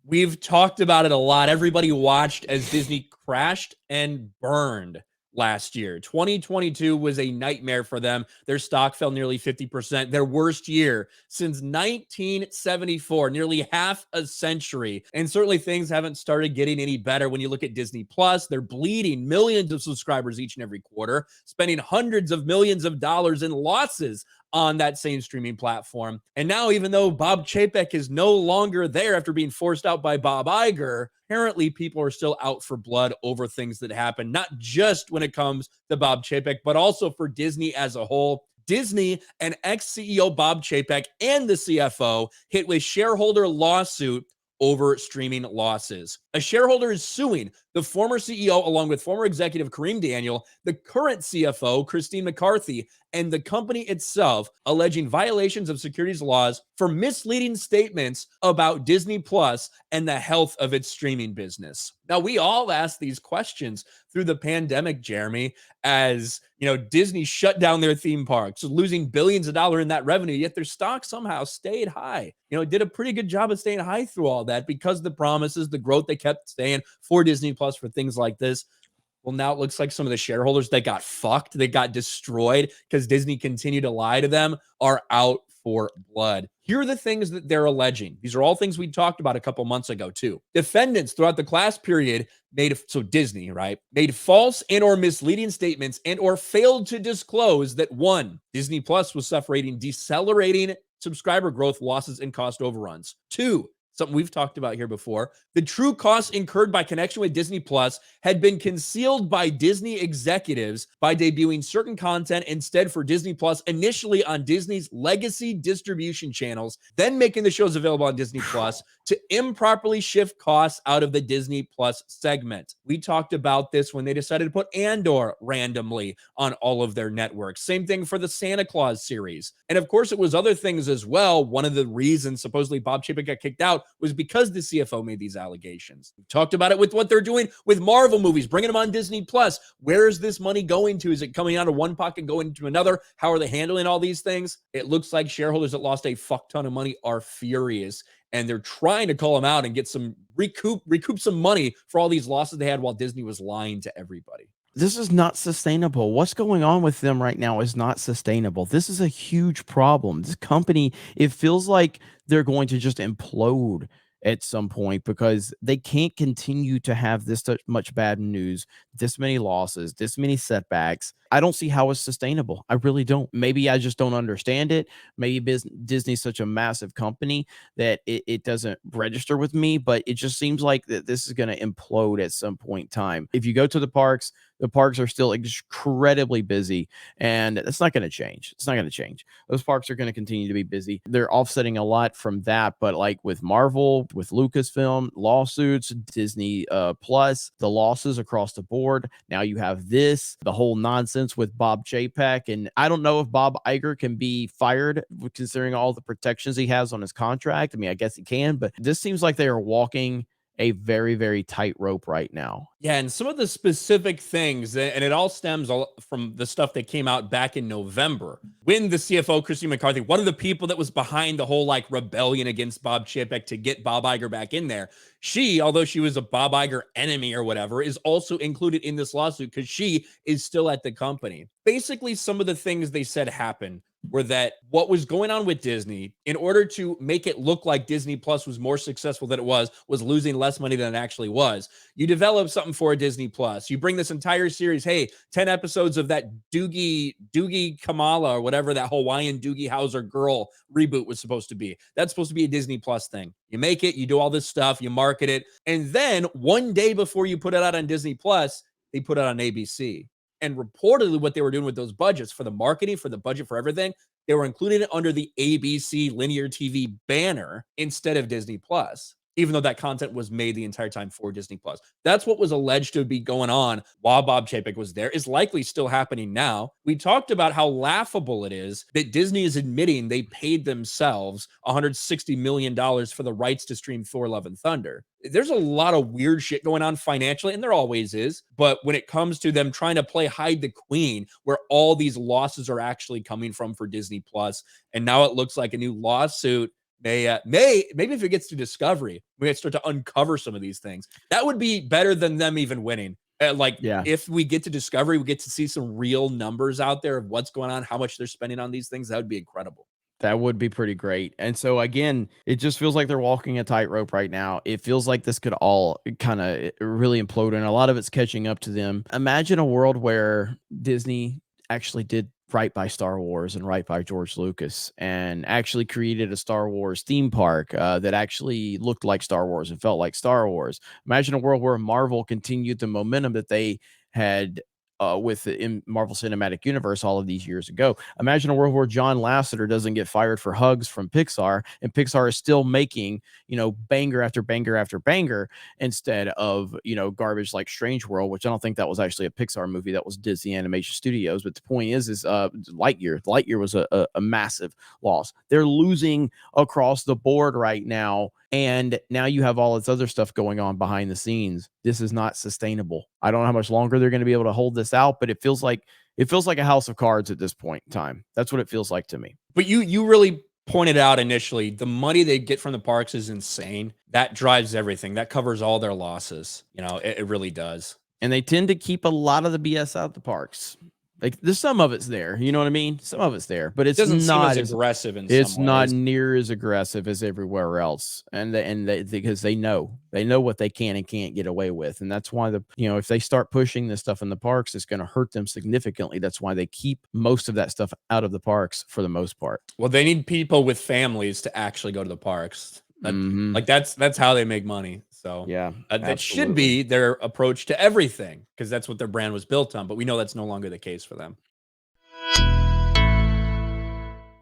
We've talked about it a lot. Everybody watched as Disney crashed and burned last year. 2022 was a nightmare for them. Their stock fell nearly 50%, their worst year since 1974, nearly half a century. And certainly things haven't started getting any better when you look at Disney Plus. They're bleeding millions of subscribers each and every quarter, spending hundreds of millions of dollars in losses on that same streaming platform. And now, even though Bob Chapek is no longer there after being forced out by Bob Iger, apparently people are still out for blood over things that happen, not just when it comes to Bob Chapek, but also for Disney as a whole. Disney and ex-CEO Bob Chapek and the CFO hit with shareholder lawsuit over streaming losses. A shareholder is suing the former CEO along with former executive Kareem Daniel, the current CFO Christine McCarthy, and the company itself, alleging violations of securities laws for misleading statements about Disney Plus and the health of its streaming business. Now, we all asked these questions through the pandemic, Jeremy, as Disney shut down their theme parks, losing billions of dollars in that revenue, yet their stock somehow stayed high. It did a pretty good job of staying high through all that because the promises, the growth they kept saying for Disney Plus, for things like this. Well, now it looks like some of the shareholders that got fucked, they got destroyed because Disney continued to lie to them, are out for blood. Here are the things that they're alleging. These are all things we talked about a couple months ago, too. Defendants throughout the class period Disney, right, made false and or misleading statements and or failed to disclose that, one, Disney Plus was suffering decelerating subscriber growth, losses, and cost overruns. Two, something we've talked about here before, the true costs incurred by connection with Disney Plus had been concealed by Disney executives by debuting certain content instead for Disney Plus initially on Disney's legacy distribution channels, then making the shows available on Disney Plus to improperly shift costs out of the Disney Plus segment. We talked about this when they decided to put Andor randomly on all of their networks. Same thing for the Santa Claus series. And of course, it was other things as well. One of the reasons supposedly Bob Chapek got kicked out was because the CFO made these allegations. We talked about it with what they're doing with Marvel movies, bringing them on Disney Plus. Where is this money going to? Is it coming out of one pocket and going into another? How are they handling all these things? It looks like shareholders that lost a fuck ton of money are furious, and they're trying to call them out and get some recoup some money for all these losses they had while Disney was lying to everybody. This is not sustainable. What's going on with them right now is not sustainable. This is a huge problem. This company, it feels like they're going to just implode at some point because they can't continue to have this much bad news, this many losses, this many setbacks. I don't see how it's sustainable. I really don't. Maybe I just don't understand it. Maybe Disney's such a massive company that it doesn't register with me, but it just seems like that this is going to implode at some point in time. If you go to the parks are still incredibly busy, and that's not going to change. It's not going to change. Those parks are going to continue to be busy. They're offsetting a lot from that, but like with Marvel, with Lucasfilm, lawsuits, Disney Plus, the losses across the board. Now you have the whole nonsense with Bob Chapek, and I don't know if Bob Iger can be fired considering all the protections he has on his contract. I mean, I guess he can, but this seems like they are walking a very, very tight rope right now. Yeah, and some of the specific things, and it all stems from the stuff that came out back in November when the CFO, Christine McCarthy, one of the people that was behind the whole rebellion against Bob Chapek to get Bob Iger back in there, she, although she was a Bob Iger enemy or whatever, is also included in this lawsuit because she is still at the company. Basically, some of the things they said happened were that what was going on with Disney, in order to make it look like Disney Plus was more successful than it was losing less money than it actually was. You develop something for a Disney Plus. You bring this entire series, hey, 10 episodes of that Doogie Kamala or whatever that Hawaiian Doogie Howser girl reboot was supposed to be. That's supposed to be a Disney Plus thing. You make it, you do all this stuff, you market it, and then one day before you put it out on Disney Plus, they put it on ABC. And reportedly what they were doing with those budgets for the marketing, for the budget, for everything, they were including it under the ABC linear TV banner instead of Disney Plus, even though that content was made the entire time for Disney Plus. That's what was alleged to be going on while Bob Chapek was there, is likely still happening now. We talked about how laughable it is that Disney is admitting they paid themselves $160 million for the rights to stream Thor: Love and Thunder. There's a lot of weird shit going on financially, and there always is. But when it comes to them trying to play hide the queen, where all these losses are actually coming from for Disney Plus, and now it looks like a new lawsuit maybe if it gets to Discovery, we start to uncover some of these things. That would be better than them even winning. Like, Yeah. if we get to Discovery, we get to see some real numbers out there of what's going on, how much they're spending on these things. That would be incredible. That would be pretty great. And so again, it just feels like they're walking a tightrope right now. It feels like this could all kind of really implode, and a lot of it's catching up to them. Imagine a world where Disney actually did right by Star Wars and right by George Lucas and actually created a Star Wars theme park that actually looked like Star Wars and felt like Star Wars. Imagine a world where Marvel continued the momentum that they had with the in Marvel Cinematic Universe all of these years ago. Imagine a world where John Lasseter doesn't get fired for Hugs from Pixar, and Pixar is still making, banger after banger after banger instead of, garbage like Strange World, which I don't think that was actually a Pixar movie. That was Disney Animation Studios. But the point is Lightyear. Lightyear was a massive loss. They're losing across the board right now. And now you have all this other stuff going on behind the scenes. This is not sustainable. I don't know how much longer they're going to be able to hold this out, but it feels like a house of cards at this point in time. That's what it feels like to me. But you really pointed out initially, the money they get from the parks is insane. That drives everything. That covers all their losses. It really does. And they tend to keep a lot of the BS out the parks. Like, there's some of it's there, you know what I mean? Some of it's there, but it's Doesn't seem not as aggressive in it's some not ways. near as aggressive as everywhere else. Because they know what they can and can't get away with. And that's why if they start pushing this stuff in the parks, it's going to hurt them significantly. That's why they keep most of that stuff out of the parks for the most part. Well, they need people with families to actually go to the parks. Mhm. That's how they make money. So Yeah, that should absolutely. be their approach to everything, because that's what their brand was built on. But we know that's no longer the case for them.